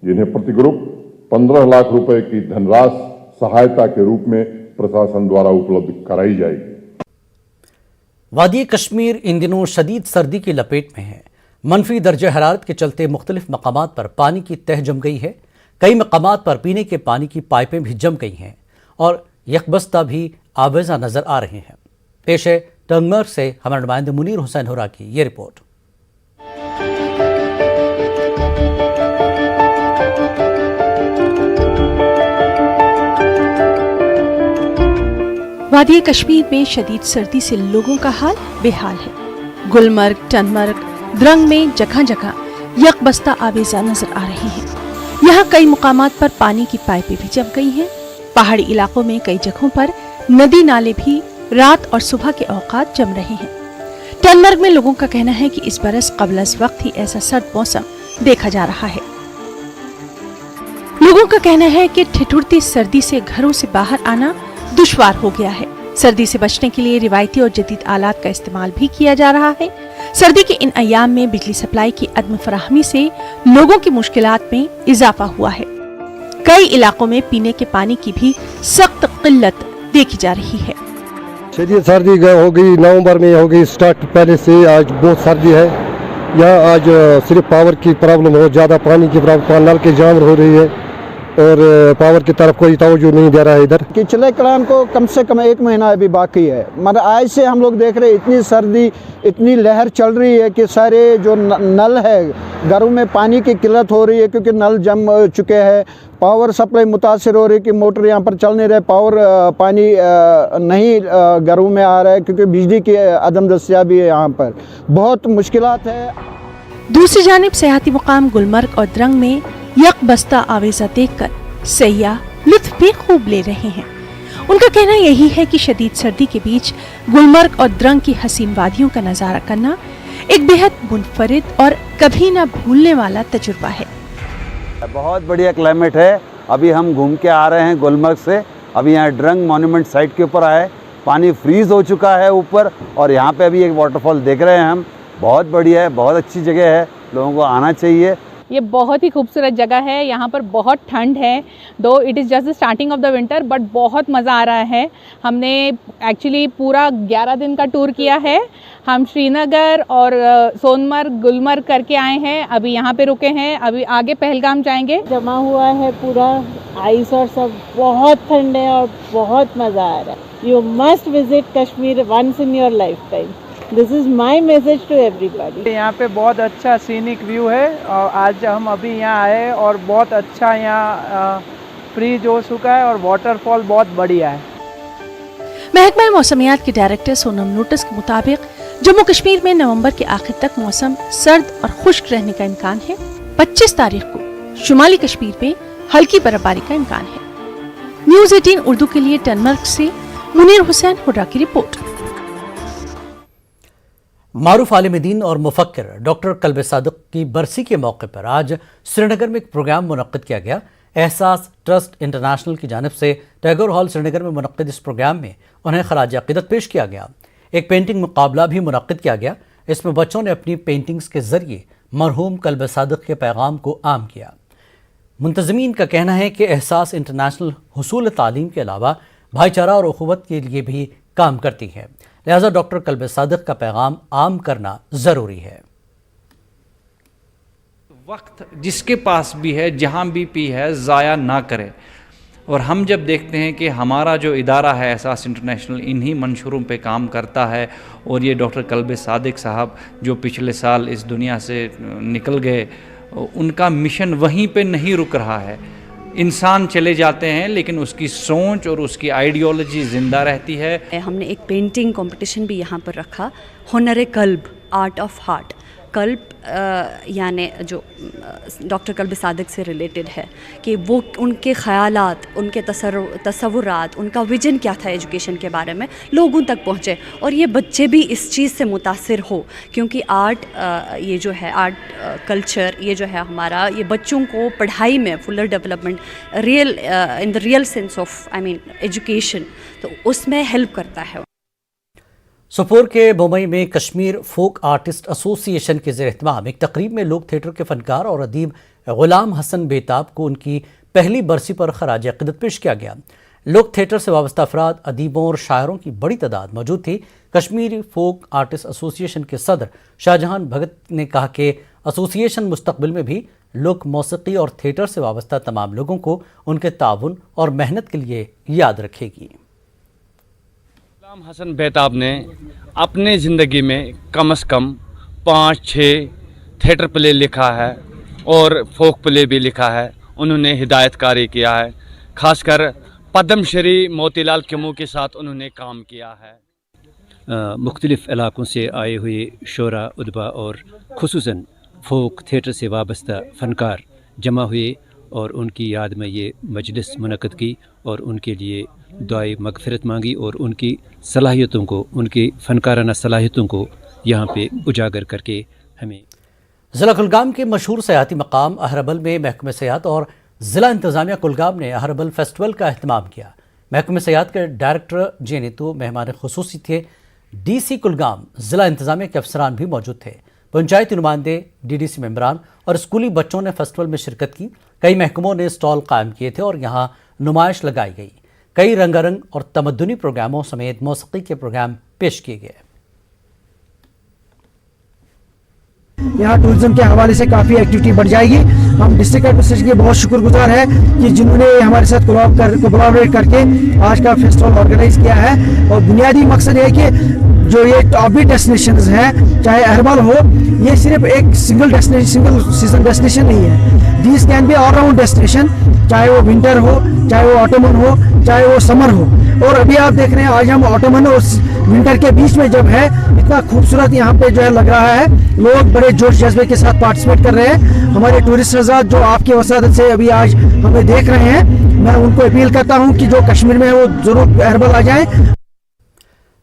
जिन्हें प्रति ग्रुप 15 लाख रुपए की धनराशि सहायता के रूप में प्रशासन द्वारा उपलब्ध कराई जाएगी। وادی کشمیر ان دنوں شدید سردی کی لپیٹ میں ہے۔ منفی درجہ حرارت کے چلتے مختلف مقامات پر پانی کی تہ جم گئی ہے۔ کئی مقامات پر پینے کے پانی کی پائپیں بھی جم گئی ہیں اور یکبستہ بھی آویزاں نظر آ رہے ہیں۔ پیش ہے ٹنگمرگ سے ہمارے نمائندے منیر حسین ہورا کی یہ رپورٹ۔ وادی کشمیر میں شدید سردی سے لوگوں کا حال بے حال ہے۔ گلمرگ، ٹنگمرگ، درنگ میں جگہ جگہ یکبستہ آویزاں نظر آ رہی ہیں۔ یہاں کئی مقامات پر پانی کی پائپیں بھی جم گئی ہیں۔ پہاڑی علاقوں میں کئی جگہوں پر ندی نالے بھی رات اور صبح کے اوقات جم رہے ہیں۔ ٹنگمرگ میں لوگوں کا کہنا ہے کہ اس برس قبل از وقت ہی ایسا سرد موسم دیکھا جا رہا ہے۔ لوگوں کا کہنا ہے کہ ٹھٹھرتی سردی سے گھروں سے باہر آنا دشوار ہو گیا ہے۔ سردی سے بچنے کے لیے روایتی اور جدید آلات کا استعمال بھی کیا جا رہا ہے۔ سردی کے ان ایام میں بجلی سپلائی کی عدم فراہمی سے لوگوں کی مشکلات میں اضافہ ہوا ہے۔ کئی علاقوں میں پینے کے پانی کی بھی سخت قلت دیکھی جا رہی ہے۔ شدید سردی ہو گئی، نومبر میں ہو گئی سٹارٹ، پہلے سے آج بہت سردی ہے۔ یہاں آج صرف پاور کی پرابلم ہو، زیادہ پانی کی پرابلم، نل کے جام ہو رہی ہے اور پاور کی طرف کوئی توجہ نہیں دے رہا ہے ادھر۔ چلے کلام کو کم سے کم 1 مہینہ ابھی باقی ہے، مگر آج سے ہم لوگ دیکھ رہے ہیں اتنی سردی، اتنی لہر چل رہی ہے کہ سارے جو نل ہے گھروں میں پانی کی قلت ہو رہی ہے کیونکہ نل جم چکے ہیں۔ پاور سپلائی متاثر ہو رہی ہے کہ موٹر یہاں پر چل نہیں رہے، پاور پانی نہیں گھروں میں آ رہا ہے کیونکہ بجلی کی عدم دستیابی ہے، یہاں پر بہت مشکلات ہے۔ دوسری جانب سیاحتی مقام گلمرگ اور درنگ میں یک بستہ آویزہ دیکھ کر سیاح لطف بھی خوب لے رہے ہیں۔ ان کا کہنا یہی ہے کہ شدید سردی کے بیچ گلمرگ اور درنگ کی حسین وادیوں کا نظارہ کرنا ایک بہت منفرد اور کبھی نہ بھولنے والا تجربہ ہے۔ بہت بڑھیا کلائمیٹ ہے۔ ابھی ہم گھوم کے آ رہے ہیں گلمرگ سے، ابھی یہاں ڈرنگ مونومنٹ سائٹ کے اوپر آئے، پانی فریز ہو چکا ہے اوپر اور یہاں پہ ابھی ایک واٹر فال دیکھ رہے ہیں ہم۔ بہت بڑھیا ہے، بہت اچھی جگہ ہے، لوگوں کو آنا چاہیے۔ ये बहुत ही खूबसूरत जगह है। यहाँ पर बहुत ठंड है, दो it is just the starting of the winter, but बहुत मज़ा आ रहा है। हमने एक्चुअली पूरा 11 दिन का टूर किया है। हम श्रीनगर और सोनमर्ग, गुलमर्ग करके आए हैं, अभी यहाँ पे रुके हैं, अभी आगे पहलगाम जाएंगे। जमा हुआ है पूरा आइस और सब, बहुत ठंड है और बहुत मज़ा आ रहा है। You must visit Kashmir once in your life time. This is my message to everybody. यहाँ पे बहुत अच्छा सीनिक व्यू है और आज हम अभी यहाँ आए और बहुत अच्छा यहाँ फ्रीज हो चुका है और वाटरफॉल बहुत बढ़िया है। महकमा मौसमियात के डायरेक्टर सोनम नोटिस के मुताबिक जम्मू कश्मीर में नवंबर के आखिर तक मौसम सर्द और खुश्क रहने का इम्कान है। 25 तारीख को शुमाली कश्मीर में हल्की बर्फबारी का इम्कान है। न्यूज़ 18 उर्दू के लिए टनमर्ग से मुनीर हुसैन हुड्डा की रिपोर्ट। मारूफ आलिम दीन और मुफक्किर डॉक्टर कल्ब सादिक की बरसी के मौके पर आज श्रीनगर में एक प्रोग्राम मुनक्किद किया गया। एहसास ट्रस्ट इंटरनेशनल की जानिब से टैगोर हॉल श्रीनगर में मुनक्किद इस प्रोग्राम में उन्हें खराज अक़ीदत पेश किया गया। एक पेंटिंग मुकाबला भी मुनक्किद किया गया। इसमें बच्चों ने अपनी पेंटिंग्स के जरिए मरहूम कल्ब सादिक के पैगाम को आम किया। मुंतज़मीन का कहना है कि एहसास इंटरनेशनल हुसूल तालीम के अलावा भाईचारा और उखुवत के लिए भी काम करती है, लिहाजा डॉक्टर कल्ब सादिक का पैगाम आम करना ज़रूरी है। वक्त जिसके पास भी है, जहाँ भी है, ज़ाया ना करे। और हम जब देखते हैं कि हमारा जो इदारा है एहसास इंटरनेशनल इन्हीं मंशूरों पे काम करता है और ये डॉक्टर कल्ब सादिक साहब जो पिछले साल इस दुनिया से निकल गए, उनका मिशन वहीं पे नहीं रुक रहा है। इंसान चले जाते हैं लेकिन उसकी सोच और उसकी आइडियोलॉजी ज़िंदा रहती है। हमने एक पेंटिंग कंपटीशन भी यहाँ पर रखा, हुनर कल्ब, आर्ट ऑफ हार्ट। कल्ब यानी जो डॉक्टर कल्ब सादिक से रिलेटेड है कि वो उनके ख़यालात, उनके तसव्वुरात, उनका विजन क्या था एजुकेशन के बारे में, लोगों तक पहुँचे और ये बच्चे भी इस चीज़ से मुतासिर हो, क्योंकि आर्ट ये जो है आर्ट कल्चर ये जो है हमारा, ये बच्चों को पढ़ाई में Fuller development real in the real sense of education, तो उसमें हेल्प करता है। सोपोर के मुंबई में कश्मीर फोक आर्टिस्ट एसोसिएशन के ज़ेर-ए-एहतमाम एक तकरीब में लोक थिएटर के फनकार और अदीब गुलाम हसन बेताब को उनकी पहली बरसी पर खराज अक़ीदत पेश किया गया। लोक थिएटर से वाबस्ता अफराद, अदीबों और शायरों की बड़ी तादाद मौजूद थी। कश्मीरी फोक आर्टिस्ट एसोसिएशन के सदर शाहजहान भगत ने कहा कि एसोसिएशन मुस्तकबिल में भी लोक मौसीकी और थिएटर से वाबस्ता तमाम लोगों को उनके ताउन और मेहनत के लिए याद रखेगी। गुलाम हसन बेताब ने अपने ज़िंदगी में कम से कम 5-6 थिएटर प्ले लिखा है और फोक प्ले भी लिखा है। उन्होंने हिदायतकारी किया है, खासकर पद्मश्री मोतीलाल किमू के साथ उन्होंने काम किया है। मुख्तलिफ़ इलाक़ों से आए हुए शोरा, उदबा और खुसूसन फोक थिएटर से वाबस्ता फ़नकार जमा हुए और उनकी याद में ये मजलिस मुनक़्क़िद की और उनके लिए दुआए मग़फ़िरत मांगी और उनकी सलाहियतों को, उनकी फ़नकाराना सलाहियतों को यहाँ पे उजागर करके हमें। ज़िला कुलगाम के मशहूर सयाहती मकाम अहरबल में महकमे सयाहत और ज़िला इंतज़ामिया कुलगाम ने अहरबल फेस्टिवल का अहतमाम किया। महकमे सयाहत के डायरेक्टर जे नीतू मेहमान खुसूसी थे। DC कुलगाम ज़िला इंतज़ामिया के अफसरान भी मौजूद थे। पंचायती नुमाइंदे, DDC मेंबरान और स्कूली बच्चों ने फेस्टिवल में शिरकत की। कई महकमों ने स्टॉल कायम किए थे और यहाँ नुमाइश लगाई गई। कई रंगारंग और तमद्दुनी प्रोग्रामों समेत मौसीकी के प्रोग्राम पेश किए गए। यहाँ टूरिज्म के हवाले से काफ़ी एक्टिविटी बढ़ जाएगी। हम डिस्ट्रिक्ट एडमिनिस्ट्रेशन के बहुत शुक्रगुजार हैं कि जिन्होंने हमारे साथ कोलैबोरेट करके आज का फेस्टिवल ऑर्गेनाइज किया है। और बुनियादी मकसद है कि जो ये टॉप डेस्टिनेशंस हैं, चाहे अहरबल हो, ये सिर्फ एक सिंगल सीजन डेस्टिनेशन नहीं है। These can be all round destination, चाहे वो विंटर हो, चाहे वो ऑटोमन हो, चाहे वो समर हो। और अभी आप देख रहे हैं आज हम ऑटोमन और विंटर के बीच में जब है, इतना खूबसूरत यहाँ पे जो है लग रहा है। लोग बड़े जोश जज्बे के साथ पार्टिसिपेट कर रहे हैं। हमारे टूरिस्ट हज़रात जो आपकी वसादत से अभी आज हमें देख रहे हैं, मैं उनको अपील करता हूँ कि जो कश्मीर में है वो जरूर अहरबल आ जाएं।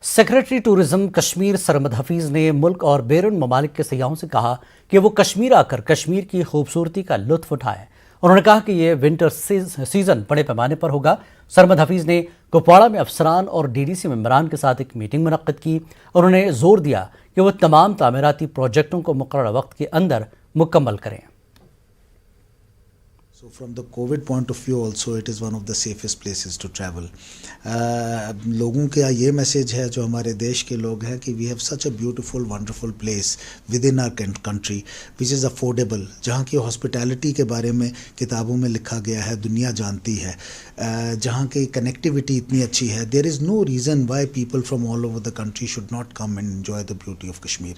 सेक्रेटरी टूरिज्म कश्मीर सरमद हफीज़ ने मुल्क और बैरून ममालिक के सयाहों से कहा कि वो कश्मीर आकर कश्मीर की खूबसूरती का लुत्फ उठाएं। उन्होंने कहा कि ये विंटर सीजन बड़े पैमाने पर होगा। सरमद हफीज़ ने कुपवाड़ा में अफसरान और DDC मेंबरान के साथ एक मीटिंग मुनक्किद की। उन्होंने जोर दिया कि वो तमाम तामीराती प्रोजेक्टों को मुकर्रर वक्त के अंदर मुकम्मल करें। So from the COVID point of view also it is one of the safest places to travel. लोगों का ये मैसेज है जो हमारे देश के लोग हैं कि we have such a beautiful wonderful place within our country which is affordable, जहाँ की hospitality के बारे में किताबों में लिखा गया है, दुनिया जानती है, जहाँ की connectivity इतनी अच्छी है. There is no reason why people from all over the country should not come and enjoy the beauty of Kashmir.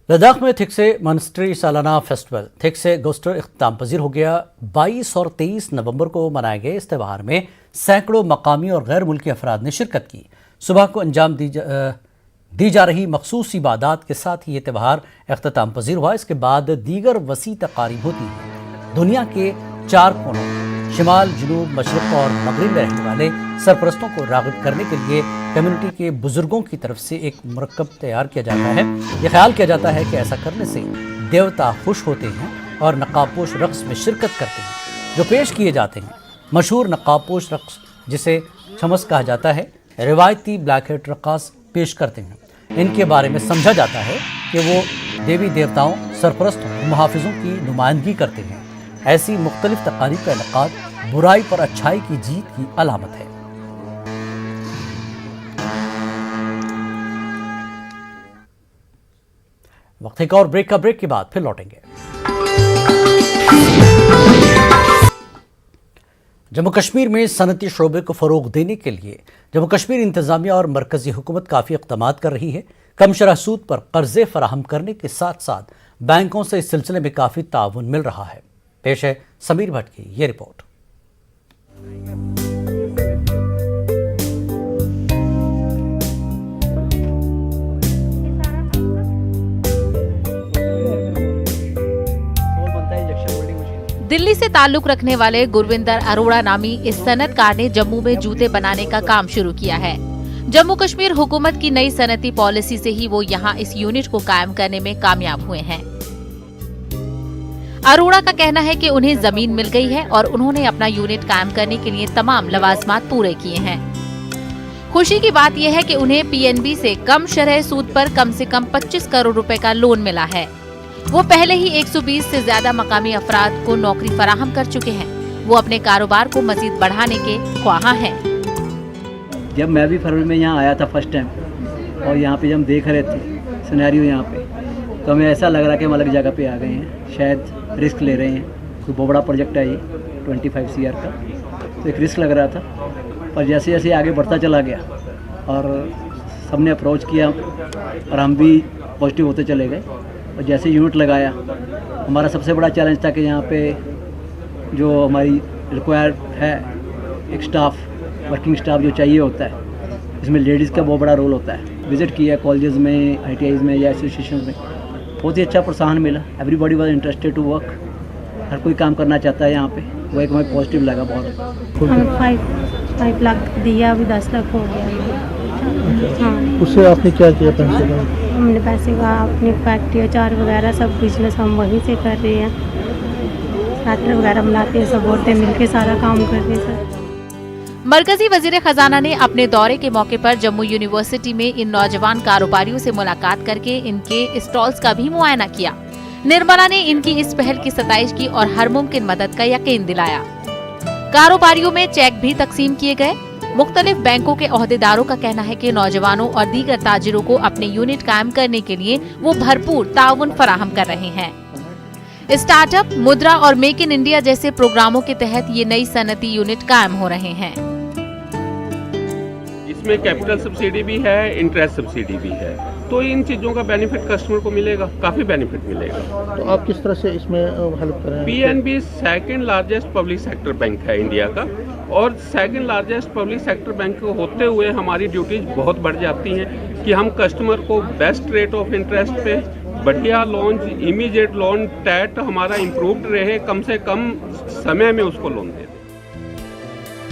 Ladakh में थिक से मॉन्स्ट्री सालाना फेस्टिवल थिक से गोस्टर इख्तिताम पजीर हो गया. 22 और 23 नवंबर को मनाए गए इस त्यौहार में सैकड़ों मकामी और गैर मुल्की अफराद ने शिरकत की. सुबह को अंजाम दी जा रही मखसूस इबादत के साथ ही ये त्यौहार इख्तिताम पजीर हुआ. इसके बाद दीगर वसी तकारीब होती हैं. दुनिया के 4 कोनों शिमाल, जनूब, मशरक़ और मगरिब में रहने वाले सरपरस्तों को राग़िब करने के लिए कम्युनिटी के बुजुर्गों की तरफ से एक मरकब तैयार किया जाता है. ये ख्याल किया जाता है कि ऐसा करने से देवता खुश होते हैं और नक़ाबपोश रक़्स में शिरकत करते हैं. जो पेश किए जाते हैं मशहूर नक़ाबपोश रक़्स जिसे छमस कहा जाता है, रिवायती ब्लैक हेड रक़ास पेश करते हैं. इनके बारे में समझा जाता है कि वो देवी देवताओं, सरपरस्तों, मुहाफ़िज़ों की नुमाइंदगी करते हैं. ऐसी मुख्तलिफ तकारीब का इनक़ाद बुराई पर अच्छाई की जीत की अलामत है. वक्त एक और ब्रेक के बाद फिर लौटेंगे. जम्मू कश्मीर में सनती शोबे को फ़रोग़ देने के लिए जम्मू कश्मीर इंतज़ामिया और मरकज़ी हुकूमत काफ़ी इक़दामात कर रही है. कम शरह सूद पर कर्ज़े फराहम करने के साथ साथ बैंकों से इस सिलसिले में काफ़ी ताउन मिल रहा है. पेश है समीर भट्ट की ये रिपोर्ट. दिल्ली से ताल्लुक रखने वाले गुरविंदर अरोड़ा नामी इस सनतकार ने जम्मू में जूते बनाने का काम शुरू किया है. जम्मू कश्मीर हुकूमत की नई सनती पॉलिसी से ही वो यहाँ इस यूनिट को कायम करने में कामयाब हुए हैं. अरोड़ा का कहना है कि उन्हें जमीन मिल गई है और उन्होंने अपना यूनिट कायम करने के लिए तमाम लवाजमात पूरे किए हैं. खुशी की बात यह है कि उन्हें पीएनबी से कम शरह सूद पर कम से कम 25 करोड़ रुपए का लोन मिला है. वो पहले ही 120 से ज्यादा मकामी अफराद को नौकरी फराहम कर चुके हैं. वो अपने कारोबार को मजीद बढ़ाने के ख्वाहां हैं. जब मैं भी फरवरी में यहाँ आया था फर्स्ट टाइम और यहाँ पे जब हम देख रहे थे सिनेरियो यहाँ पे, तो हमें ऐसा लग रहा कि हम अलग जगह पे आ गए हैं. शायद रिस्क ले रहे हैं, कोई बहुत बड़ा प्रोजेक्ट है ये 25 CR का, तो एक रिस्क लग रहा था. पर जैसे जैसे आगे बढ़ता चला गया और सबने अप्रोच किया और हम भी पॉजिटिव होते चले गए. और जैसे यूनिट लगाया, हमारा सबसे बड़ा चैलेंज था कि यहाँ पे जो हमारी रिक्वायर्ड है एक स्टाफ, वर्किंग स्टाफ जो चाहिए होता है, इसमें लेडीज़ का बहुत बड़ा रोल होता है. विज़िट किया कॉलेजेस में, ITIs में या एसोसिएशन में, बहुत ही अच्छा प्रोत्साहन मिला. Everybody was interested to work. हर कोई काम करना चाहता है यहाँ पे. वो एक हमें पॉजिटिव लगा बहुत. हमें 5 लाख दिया, अभी 10 लाख हो गया. हाँ. उससे आपने क्या किया पैसे का? हमने पैसे का अपनी फैक्ट्री, अचार वगैरह सब बिजनेस हम वहीं से कर रहे हैं. फैक्ट्री वगैरह बनाते हैं, सब औरतें मिलके सारा काम कर रहे हैं सर. मरकजी वजीर खजाना ने अपने दौरे के मौके पर जम्मू यूनिवर्सिटी में इन नौजवान कारोबारियों से मुलाकात करके इनके स्टॉल्स का भी मुआयना किया. निर्मला ने इनकी इस पहल की सताइश की और हर मुमकिन मदद का यकीन दिलाया. कारोबारियों में चेक भी तकसीम किए गए. मुख्तलिफ बैंकों के ओहदेदारों का कहना है कि नौजवानों और दीगर ताजिरों को अपने यूनिट कायम करने के लिए वो भरपूर ताउन फराहम कर रहे हैं. स्टार्टअप, मुद्रा और मेक इन इंडिया जैसे प्रोग्रामों के तहत ये नई सनती यूनिट कायम हो रहे हैं. इसमें कैपिटल सब्सिडी भी है, इंटरेस्ट सब्सिडी भी है, तो इन चीज़ों का बेनिफिट कस्टमर को मिलेगा, काफ़ी बेनिफिट मिलेगा. तो आप किस तरह से इसमें हेल्प कर रहे हैं? PNB second largest public sector bank है इंडिया का, और second largest public sector bank होते हुए हमारी ड्यूटीज बहुत बढ़ जाती हैं कि हम कस्टमर को बेस्ट रेट ऑफ इंटरेस्ट पे बढ़िया लोन, इमीडिएट लोन, टैट हमारा इम्प्रूव्ड रहे, कम से कम समय में उसको लोन दे.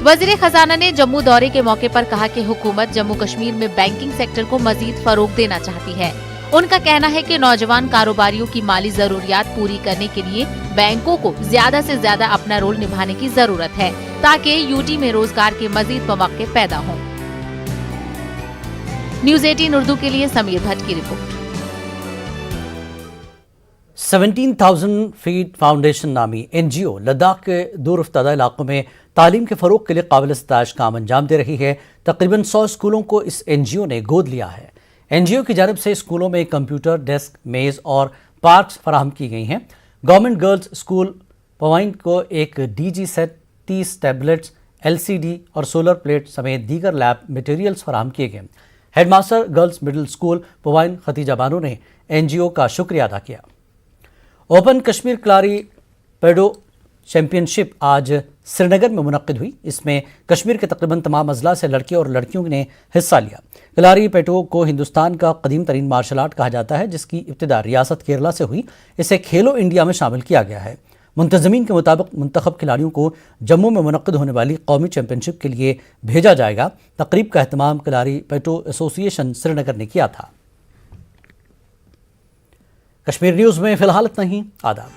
वजीर खजाना ने जम्मू दौरे के मौके पर कहा कि हुकूमत जम्मू कश्मीर में बैंकिंग सेक्टर को मजीद फरोग देना चाहती है. उनका कहना है कि नौजवान कारोबारियों की माली जरूरियात पूरी करने के लिए बैंकों को ज्यादा से ज्यादा अपना रोल निभाने की जरूरत है ताकि यूटी में रोजगार के मजीद मौके पैदा हों. News 18 उर्दू के लिए समीर भट्ट की रिपोर्ट. 17,000 फीट फाउंडेशन नामी NGO लद्दाख के दूर अफ्तादा इलाकों में तालीम के फ़रोग के लिए काबिल सताइश काम अंजाम दे रही है। तकरीबन 100 स्कूलों को इस NGO ने गोद लिया है। NGO की जानिब से स्कूलों में कंप्यूटर, डेस्क, मेज़ और पार्क्स फराहम की गई हैं। गवर्नमेंट गर्ल्स स्कूल पवाइन को एक DG सेट, 30 टैबलेट्स, LCD और सोलर प्लेट समेत दीगर लैब मटेरियल्स फराहम किए गए। हेडमास्टर गर्ल्स मिडिल स्कूल पवाइन खतीजा बानो ने NGO का शुक्रिया अदा किया। ओपन कश्मीर कलारी पेडो चैंपियनशिप आज श्रीनगर में मुनक्किद हुई। इसमें कश्मीर के तकरीबन तमाम अजला से लड़के और लड़कियों ने हिस्सा लिया। कलारी पेडो को हिंदुस्तान का कदीम तरीन मार्शल आर्ट कहा जाता है, जिसकी इब्तिदा रियासत केरला से हुई। इसे खेलो इंडिया में शामिल किया गया है। मुंतज़मीन के मुताबिक मुंतखब खिलाड़ियों को जम्मू में मुनक्किद होने वाली कौमी चैंपियनशिप के लिए भेजा जाएगा। तकरीब का एहतमाम कलारी पेडो एसोसिएशन श्रीनगर ने किया था। कश्मीर न्यूज़ में फ़िलहाल इतना ही। आदाब।